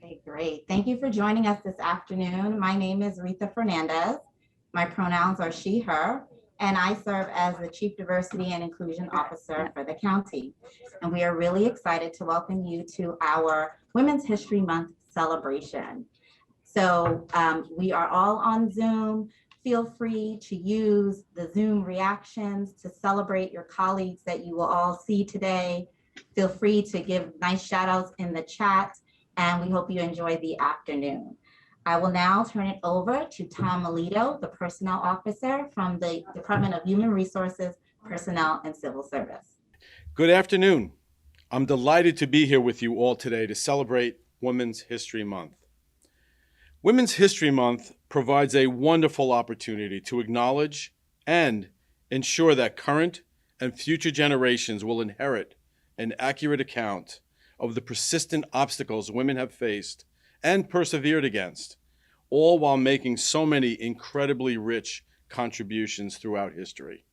Okay, great. Thank you for joining us this afternoon. My name is Rita Fernandez. My pronouns are she, her, and I serve as the Chief Diversity and Inclusion Officer for the county. And we are really excited to welcome you to our Women's History Month celebration. So we are all on Zoom. Feel free to use the Zoom reactions to celebrate your colleagues that you will all see today. Feel free to give nice shout outs in the chat, and we hope you enjoy the afternoon. I will now turn it over to Tom Melito, the Personnel Officer from the Department of Human Resources, Personnel, and Civil Service. Good afternoon. I'm delighted to be here with you all today to celebrate Women's History Month. Women's History Month provides a wonderful opportunity to acknowledge and ensure that current and future generations will inherit an accurate account of the persistent obstacles women have faced and persevered against, all while making so many incredibly rich contributions throughout history.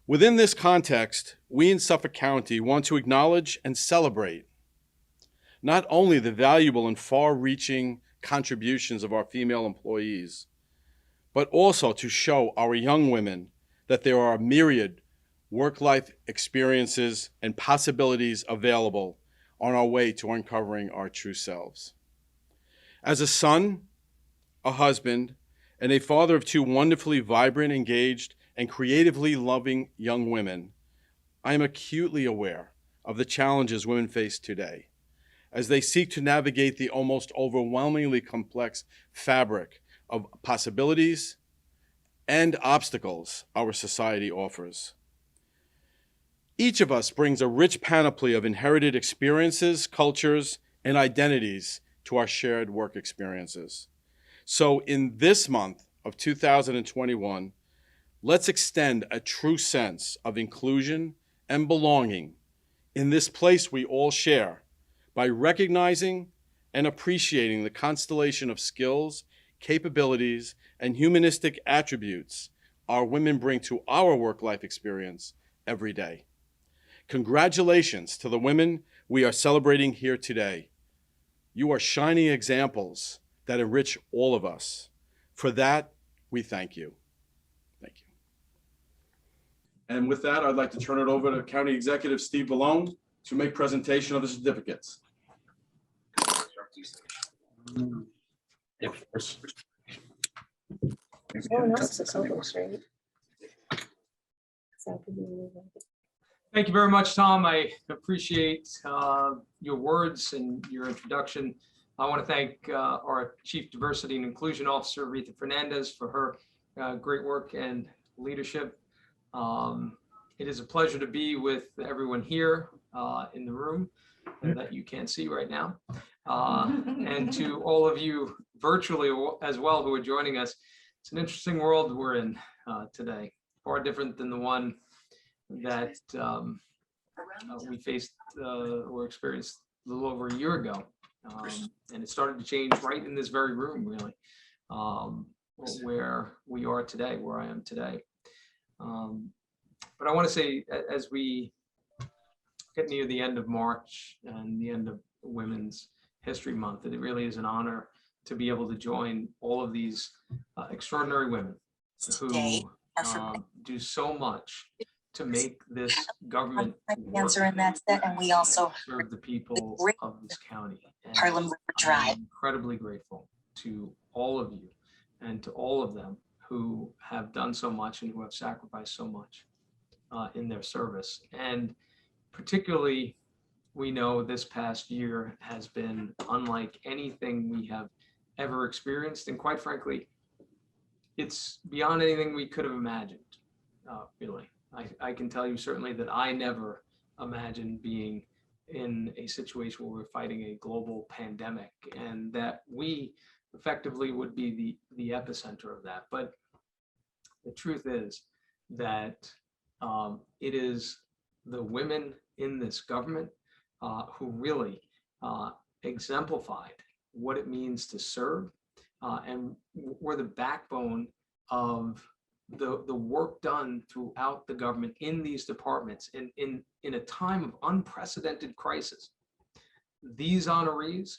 Within this context, we in Suffolk County want to acknowledge and celebrate not only the valuable and far-reaching contributions of our female employees, but also to show our young women that there are a myriad work-life experiences and possibilities available on our way to uncovering our true selves. As a son, a husband, and a father of two wonderfully vibrant, engaged, and creatively loving young women, I am acutely aware of the challenges women face today as they seek to navigate the almost overwhelmingly complex fabric of possibilities and obstacles our society offers. Each of us brings a rich panoply of inherited experiences, cultures, and identities to our shared work experiences. So in this month of 2021, let's extend a true sense of inclusion and belonging in this place we all share by recognizing and appreciating the constellation of skills, capabilities, and humanistic attributes our women bring to our work-life experience every day. Congratulations to the women we are celebrating here today. You are shining examples that enrich all of us. For that, we thank you. Thank you. And with that, I'd like to turn it over to County Executive Steve Ballone to make presentation of the certificates. Thank you very much, Tom. I appreciate your words and your introduction. I want to thank our Chief Diversity and Inclusion Officer, Rita Fernandez, for her great work and leadership. It is a pleasure to be with everyone here in the room that you can't see right now. And to all of you virtually as well who are joining us. It's an interesting world we're in today, far different than the one that we faced or experienced a little over a year ago. And it started to change right in this very room, really, where we are today, where I am today. But I want to say, as we get near the end of March and the end of Women's History Month, that it really is an honor to be able to join all of these extraordinary women who do so much to make this government work, and we also serve the people of this county. And I'm incredibly grateful to all of you and to all of them who have done so much and who have sacrificed so much in their service. And particularly, we know this past year has been unlike anything we have ever experienced. And quite frankly, it's beyond anything we could have imagined, really. I can tell you certainly that I never imagined being in a situation where we're fighting a global pandemic and that we effectively would be the epicenter of that. But the truth is that it is the women in this government who really exemplified what it means to serve and were the backbone of the work done throughout the government in these departments in a time of unprecedented crisis. These honorees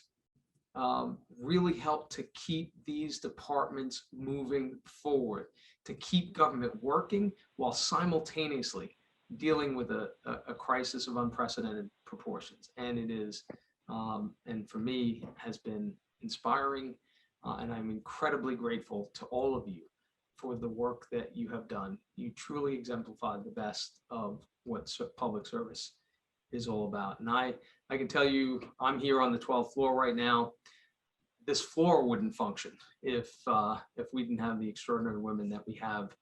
really help to keep these departments moving forward, to keep government working while simultaneously dealing with a crisis of unprecedented proportions. And it is, and for me, has been inspiring. And I'm incredibly grateful to all of you for the work that you have done. You truly exemplified the best of what public service is all about. And I can tell you, I'm here on the 12th floor right now. This floor wouldn't function if we didn't have the extraordinary women that we have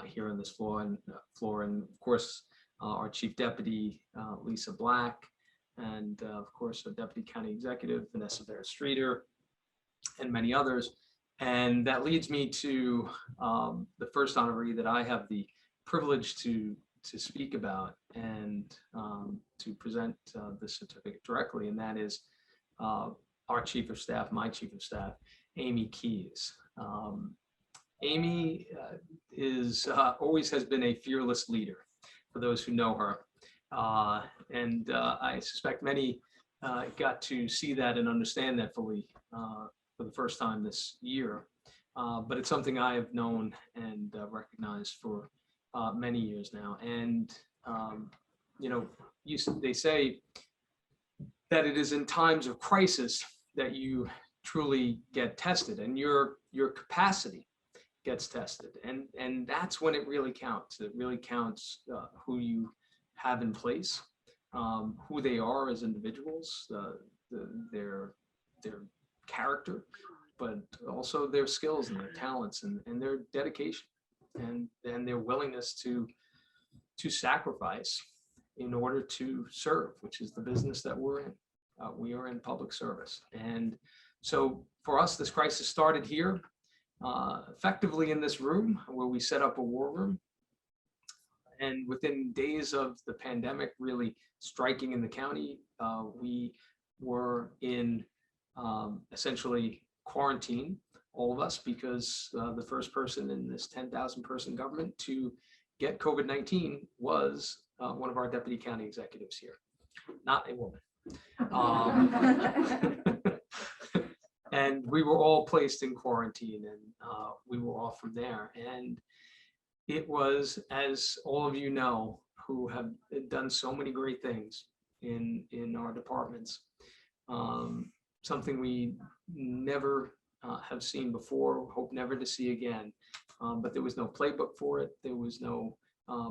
here on this floor. And of course, our Chief Deputy, Lisa Black, and of course, our Deputy County Executive, Vanessa Barrett-Streeter, and many others. And that leads me to the first honoree that I have the privilege to speak about and to present the certificate directly, and that is our Chief of Staff, my Chief of Staff, Amy Keyes. Amy is always has been a fearless leader for those who know her. And I suspect many got to see that and understand that fully for the first time this year. But it's something I have known and recognized for many years now. And, you know, they say that it is in times of crisis that you truly get tested, and your capacity gets tested. And that's when it really counts. It really counts who you have in place, who they are as individuals, their character, but also their skills and their talents and their dedication and their willingness to sacrifice in order to serve, which is the business that we're in. We are in public service. And so for us, this crisis started here, effectively in this room where we set up a war room. And within days of the pandemic really striking in the county, we were in essentially quarantine, all of us, because the first person in this 10,000 person government to get COVID-19 was one of our deputy county executives here, not a woman. And we were all placed in quarantine, and we were off from there. And it was, as all of you know, who have done so many great things in our departments, something we never have seen before, hope never to see again. But there was no playbook for it. There was no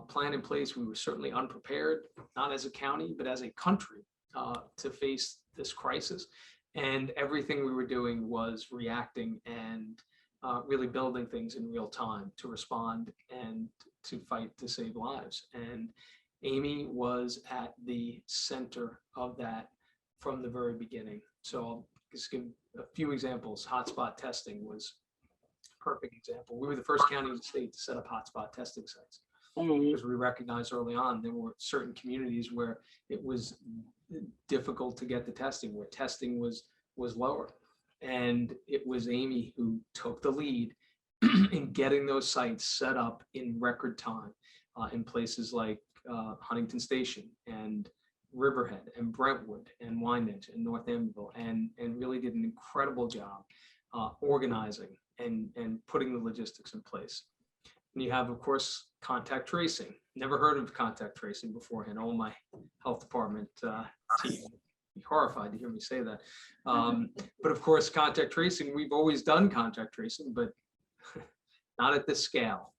plan in place. We were certainly unprepared, not as a county, but as a country, to face this crisis. And everything we were doing was reacting and really building things in real time to respond and to fight to save lives. And Amy was at the center of that from the very beginning. So I'll just give a few examples. Hotspot testing was a perfect example. We were the first county in the state to set up hotspot testing sites, because we recognized early on there were certain communities where it was difficult to get the testing, where testing was lower. And it was Amy who took the lead in getting those sites set up in record time in places like Huntington Station and Riverhead and Brentwood and Wyandotte and North Amityville, and really did an incredible job organizing and putting the logistics in place. And you have, of course, contact tracing. Never heard of contact tracing beforehand. All my health department team would be horrified to hear me say that. But of course, contact tracing, we've always done contact tracing, but not at this scale.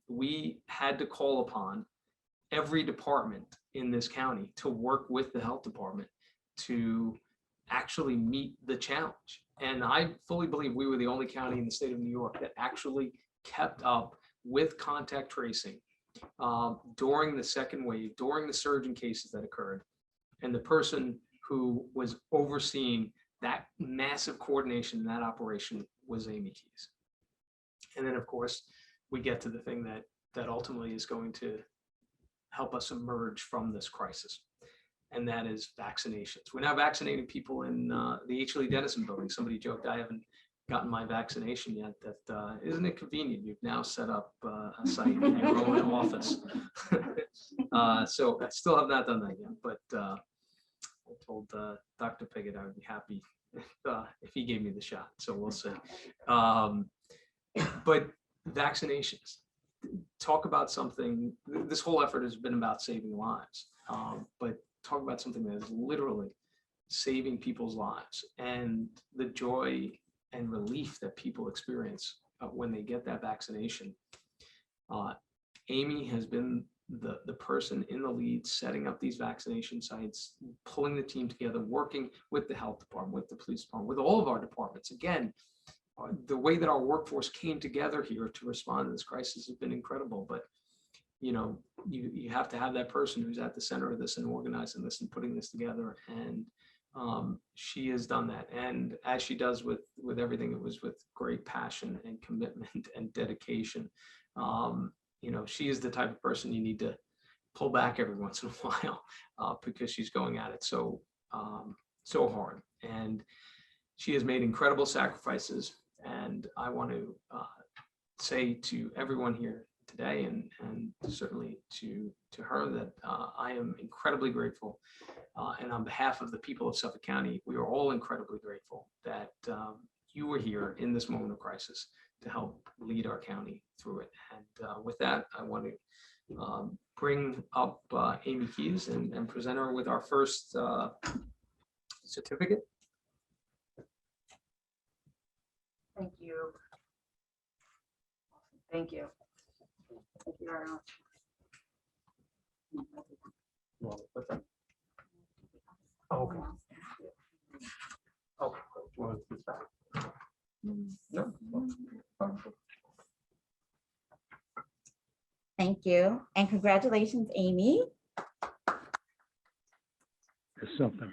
We had to call upon every department in this county to work with the health department to actually meet the challenge. And I fully believe we were the only county in the state of New York that actually kept up with contact tracing during the second wave, during the surge in cases that occurred. And the person who was overseeing that massive coordination in that operation was Amy Keyes. And then, of course, we get to the thing that ultimately is going to help us emerge from this crisis, and that is vaccinations. We're now vaccinating people in the H. Lee Dennison building. Somebody joked, I haven't gotten my vaccination yet. That isn't it convenient? You've now set up a site in your own office. So I still have not done that yet, but told Dr. Piggott I would be happy if he gave me the shot. So we'll see. But vaccinations, talk about something. This whole effort has been about saving lives, but talk about something that is literally saving people's lives and the joy and relief that people experience when they get that vaccination. Amy has been the person in the lead, setting up these vaccination sites, pulling the team together, working with the health department, with the police department, with all of our departments. Again, the way that our workforce came together here to respond to this crisis has been incredible. But you know, you have to have that person who's at the center of this and organizing this and putting this together. And she has done that. And as she does with everything, it was with great passion and commitment and dedication. You know, she is the type of person you need to pull back every once in a while because she's going at it so hard. And she has made incredible sacrifices. And I want to say to everyone here today, and certainly to her, that I am incredibly grateful. And on behalf of the people of Suffolk County, we are all incredibly grateful that you were here in this moment of crisis to help lead our county through it. And with that, I want to bring up Amy Keys and present her with our first certificate. Thank you. Thank you. Thank you very much. Oh, okay. Okay. Well, it's back. No. Thank you. And congratulations, Amy. There's something.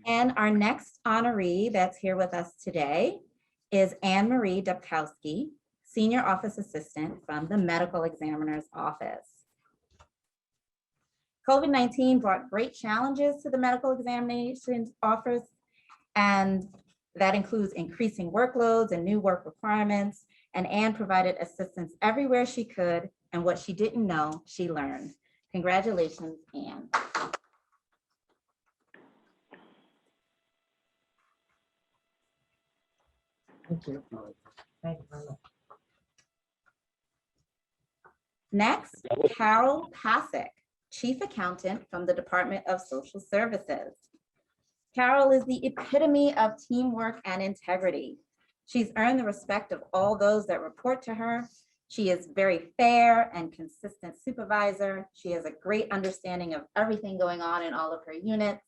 And our next honoree that's here with us today is Anne Marie Dubkowski, Senior Office Assistant from the Medical Examiner's Office. COVID-19 brought great challenges to the Medical Examinations Office, and that includes increasing workloads and new work requirements. And Anne provided assistance everywhere she could, and what she didn't know, she learned. Congratulations, Anne. Thank you. Thank you very much. Next, Carol Pasek, Chief Accountant from the Department of Social Services. Carol is the epitome of teamwork and integrity. She's earned the respect of all those that report to her. She is very fair and consistent supervisor. She has a great understanding of everything going on in all of her units.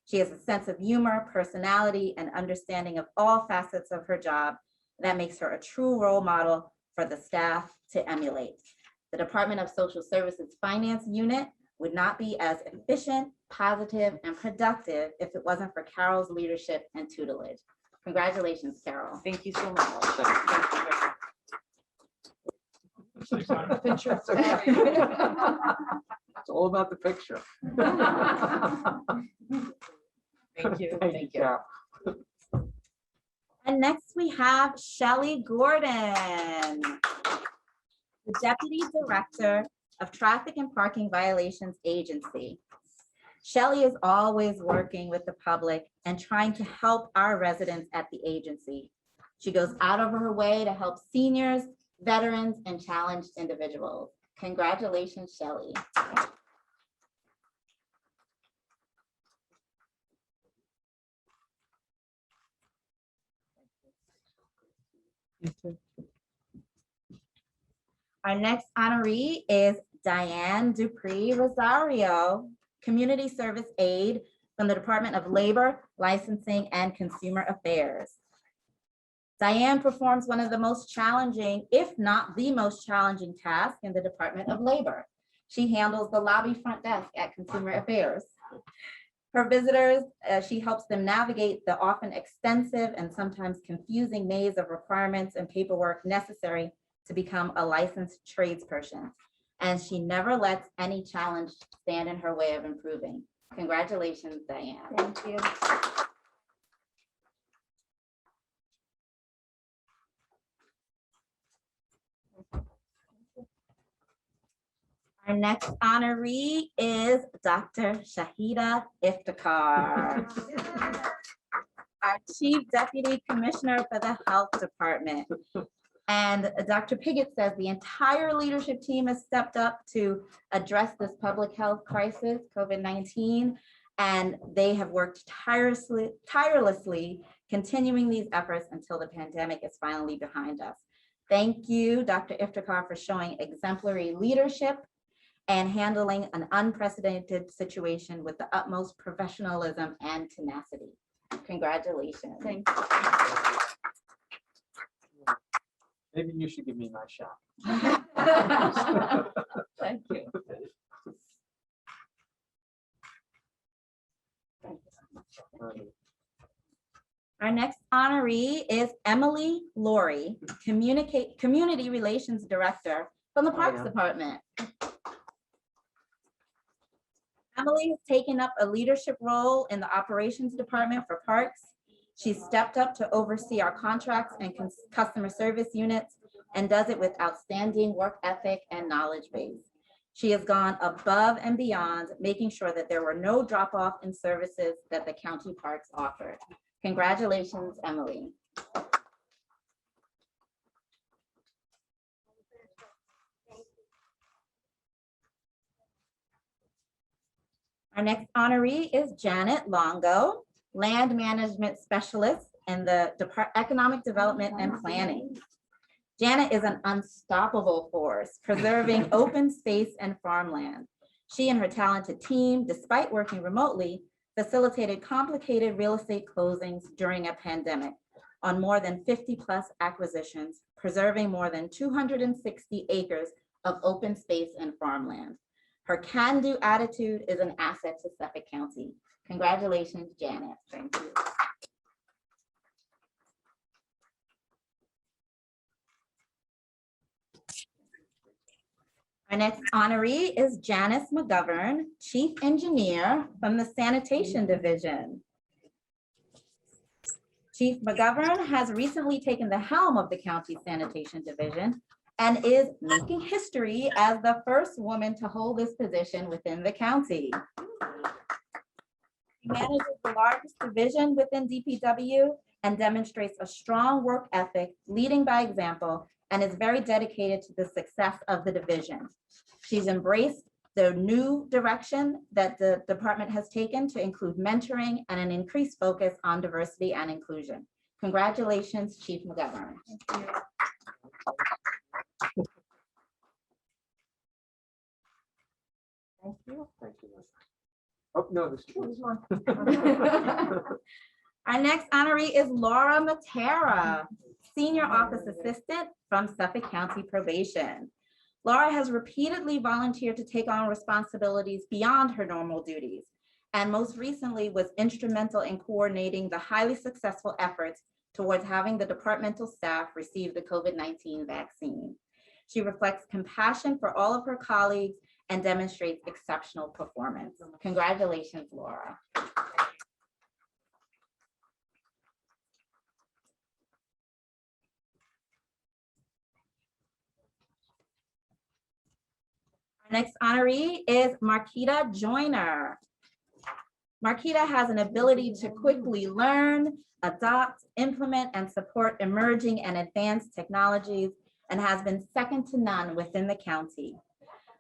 She has a sense of humor, personality, and understanding of all facets of her job. That makes her a true role model for the staff to emulate. The Department of Social Services Finance Unit would not be as efficient, positive, and productive if it wasn't for Carol's leadership and tutelage. Congratulations, Carol. Thank you so much. Picture. It's all about the picture. Thank you. Thank you. And next we have Shelly Gordon, the Deputy Director of Traffic and Parking Violations Agency. Shelly is always working with the public and trying to help our residents at the agency. She goes out of her way to help seniors, veterans, and challenged individuals. Congratulations, Shelly. Our next honoree is Diane Dupree Rosario, Community Service Aide from the Department of Labor, Licensing, and Consumer Affairs. Diane performs one of the most challenging, if not the most challenging task in the Department of Labor. She handles the lobby front desk at Consumer Affairs. Her visitors, she helps them navigate the often extensive and sometimes confusing maze of requirements and paperwork necessary to become a licensed tradesperson. And she never lets any challenge stand in her way of improving. Congratulations, Diane. Thank you. Our next honoree is Dr. Shahidah Iftakar, our Chief Deputy Commissioner for the Health Department. And Dr. Piggott says the entire leadership team has stepped up to address this public health crisis, COVID-19, and they have worked tirelessly, continuing these efforts until the pandemic is finally behind us. Thank you, Dr. Iftakar, for showing exemplary leadership and handling an unprecedented situation with the utmost professionalism and tenacity. Congratulations. Thank you. Maybe you should give me my shot. Thank you. Our next honoree is Emily Laurie, Community Relations Director from the Parks Department. Emily has taken up a leadership role in the Operations Department for Parks. She's stepped up to oversee our contracts and customer service units and does it with outstanding work ethic and knowledge base. She has gone above and beyond, making sure that there were no drop-off in services that the county parks offered. Congratulations, Emily. Our next honoree is Janet Longo, Land Management Specialist in the Economic Development and Planning. Janet is an unstoppable force, preserving open space and farmland. She and her talented team, despite working remotely, facilitated complicated real estate closings during a pandemic on more than 50+ acquisitions, preserving more than 260 acres of open space and farmland. Her can-do attitude is an asset to Suffolk County. Congratulations, Janet. Thank you. Our next honoree is Janice McGovern, Chief Engineer from the Sanitation Division. Chief McGovern has recently taken the helm of the County Sanitation Division and is making history as the first woman to hold this position within the county. She manages the largest division within DPW and demonstrates a strong work ethic, leading by example, and is very dedicated to the success of the division. She's embraced the new direction that the department has taken to include mentoring and an increased focus on diversity and inclusion. Congratulations, Chief McGovern. Thank you. Thank you. Thank you. Oh, no, this is one. Our next honoree is Laura Matera, Senior Office Assistant from Suffolk County Probation. Laura has repeatedly volunteered to take on responsibilities beyond her normal duties, and most recently was instrumental in coordinating the highly successful efforts towards having the departmental staff receive the COVID-19 vaccine. She reflects compassion for all of her colleagues and demonstrates exceptional performance. Congratulations, Laura. Our next honoree is Marquita Joyner. Marquita has an ability to quickly learn, adopt, implement, and support emerging and advanced technologies, and has been second to none within the county.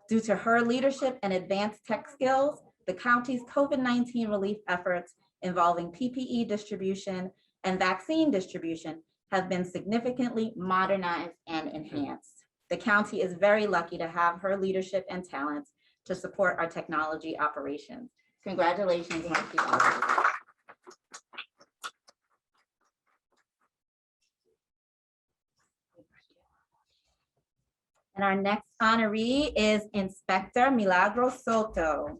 Due to her leadership and advanced tech skills, the county's COVID-19 relief efforts involving PPE distribution and vaccine distribution have been significantly modernized and enhanced. The county is very lucky to have her leadership and talents to support our technology operations. Congratulations, Marquita. And our next honoree is Inspector Milagrosoto.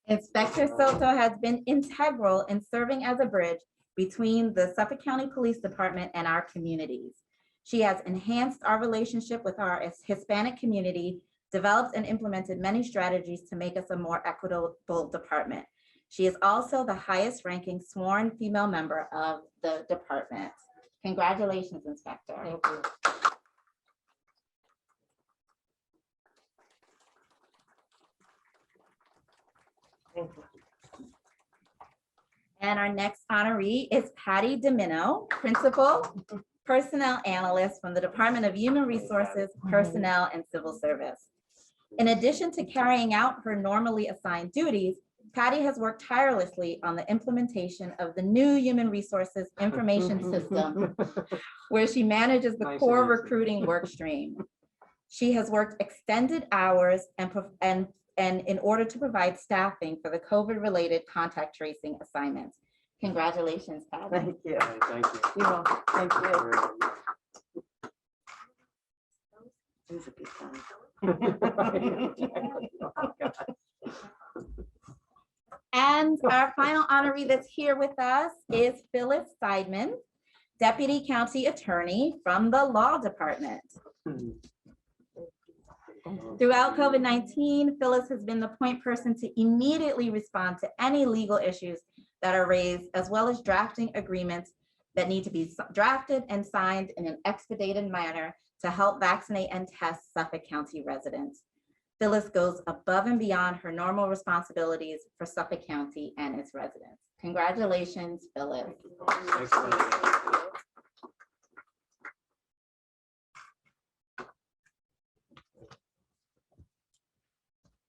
Inspector Soto has been integral in serving as a bridge between the Suffolk County Police Department and our communities. She has enhanced our relationship with our Hispanic community, developed and implemented many strategies to make us a more equitable department. She is also the highest ranking sworn female member of the department. Congratulations, Inspector. Thank you. Thank you. And our next honoree is Patti Dimino, Principal Personnel Analyst from the Department of Human Resources, Personnel, and Civil Service. In addition to carrying out her normally assigned duties, Patti has worked tirelessly on the implementation of the new Human Resources Information System, where she manages the Nice core and easy. recruiting work stream. She has worked extended hours and in order to provide staffing for the COVID-related contact tracing assignments. Congratulations, Patti. Thank you. Thank you. You're welcome. Thank you. Very good. It was a good time. And our final honoree that's here with us is Phyllis Seidman, Deputy County Attorney from the Law Department. Throughout COVID-19, Phyllis has been the point person to immediately respond to any legal issues that are raised, as well as drafting agreements that need to be drafted and signed in an expedited manner to help vaccinate and test Suffolk County residents. Phyllis goes above and beyond her normal responsibilities for Suffolk County and its residents. Congratulations, Phyllis. Excellent.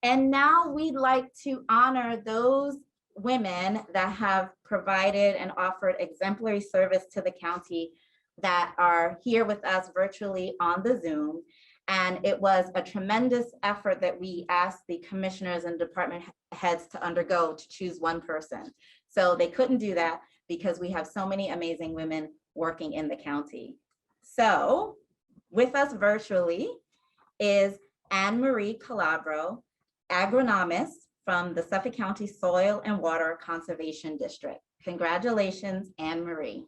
And now we'd like to honor those women that have provided and offered exemplary service to the county that are here with us virtually on the Zoom. And it was a tremendous effort that we asked the commissioners and department heads to undergo to choose one person. So they couldn't do that because we have so many amazing women working in the county. So with us virtually is Anne Marie Calabro, agronomist from the Suffolk County Soil and Water Conservation District. Congratulations, Anne Marie.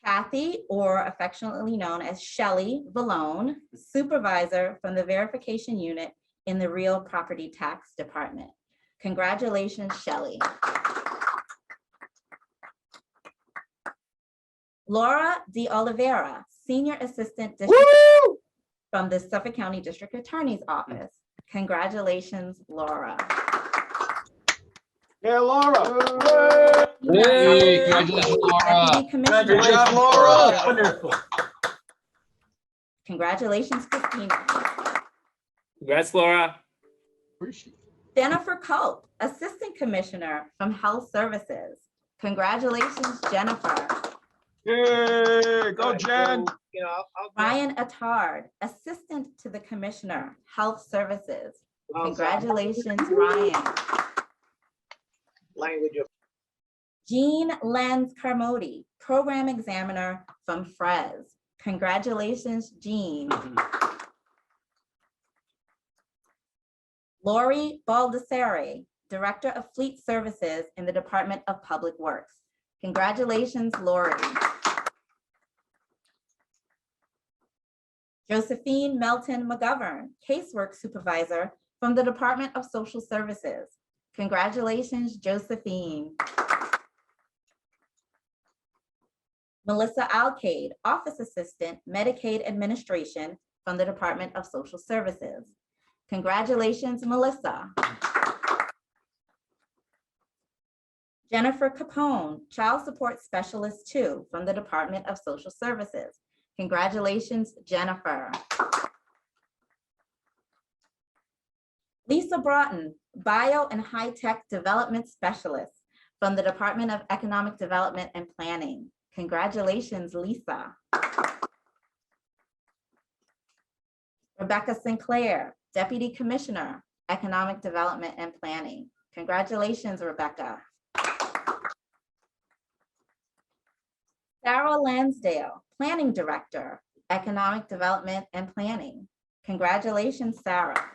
Kathy, or affectionately known as Shelly Gordon, supervisor from the verification unit in the Real Property Tax Department. Congratulations, Shelly. Laura De Oliveira, senior assistant district from the Suffolk County District Attorney's Office. Congratulations, Laura. Yeah, Laura. Hey, congratulations, Laura. Deputy Commissioner. Good job, Laura. Wonderful. Congratulations, Christina. Congrats, Laura. Jennifer Cope, Assistant Commissioner from Health Services. Congratulations, Jennifer. Yay, go Jen. Ryan Attard, Assistant to the Commissioner, Health Services. Congratulations, Ryan. Language of. Jean Lenz Carmody, Program Examiner from FRES. Congratulations, Jean. Laurie Baldessari, Director of Fleet Services in the Department of Public Works. Congratulations, Laurie. Josephine Melton McGovern, Casework Supervisor from the Department of Social Services. Congratulations, Josephine. Melissa Alcade, Office Assistant, Medicaid Administration from the Department of Social Services. Congratulations, Melissa. Jennifer Capone, Child Support Specialist 2 from the Department of Social Services. Congratulations, Jennifer. Lisa Broughton, Bio and High Tech Development Specialist from the Department of Economic Development and Planning. Congratulations, Lisa. Rebecca Sinclair, Deputy Commissioner, Economic Development and Planning. Congratulations, Rebecca. Sarah Lansdale, Planning Director, Economic Development and Planning. Congratulations, Sarah.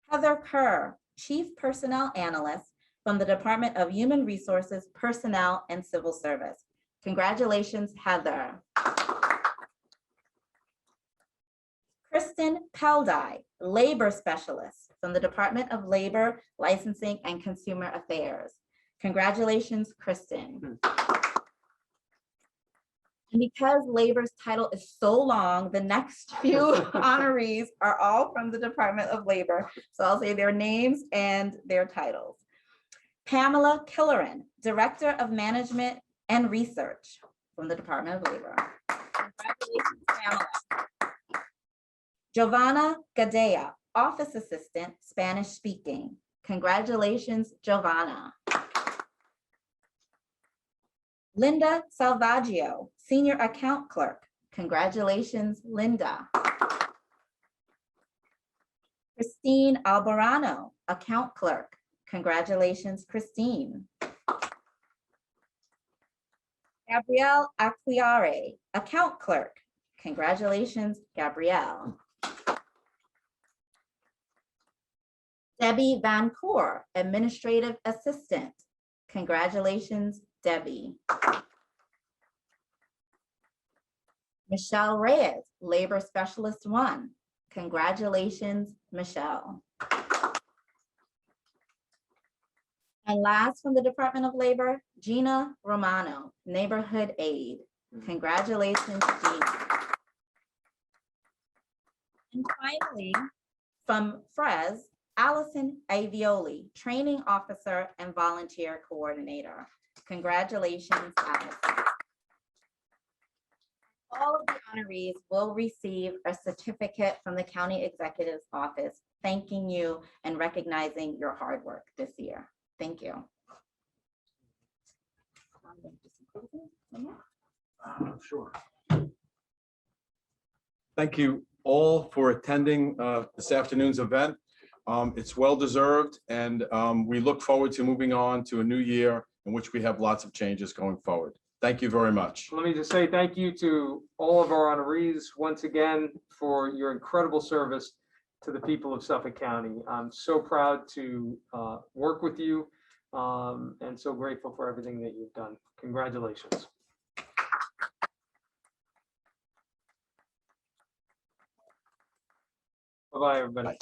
Heather Kerr, Chief Personnel Analyst from the Department of Human Resources, Personnel, and Civil Service. Congratulations, Heather. Kristen Peldi, Labor Specialist from the Department of Labor, Licensing, and Consumer Affairs. Congratulations, Kristen. And because labor's title is so long, the next few honorees are all from the Department of Labor. So I'll say their names and their titles. Pamela Killeran, Director of Management and Research from the Department of Labor. Congratulations, Pamela. Giovanna Gadea, Office Assistant, Spanish speaking. Congratulations, Giovanna. Linda Salvaggio, Senior Account Clerk. Congratulations, Linda. Christine Albarano, Account Clerk. Congratulations, Christine. Gabrielle Acquiare, Account Clerk. Congratulations, Gabrielle. Debbie Van Coor, Administrative Assistant. Congratulations, Debbie. Michelle Reyes, Labor Specialist 1. Congratulations, Michelle. And last from the Department of Labor, Gina Romano, Neighborhood Aide. Congratulations, Gina. And finally, from FRES, Allison Avioli, Training Officer and Volunteer Coordinator. Congratulations, Allison. All of the honorees will receive a certificate from the County Executive's Office, thanking you and recognizing your hard work this year. Thank you. Sure. Thank you all for attending this afternoon's event. It's well-deserved, and we look forward to moving on to a new year in which we have lots of changes going forward. Thank you very much. Let me just say thank you to all of our honorees once again for your incredible service to the people of Suffolk County. I'm so proud to work with you and so grateful for everything that you've done. Congratulations. Bye-bye, everybody.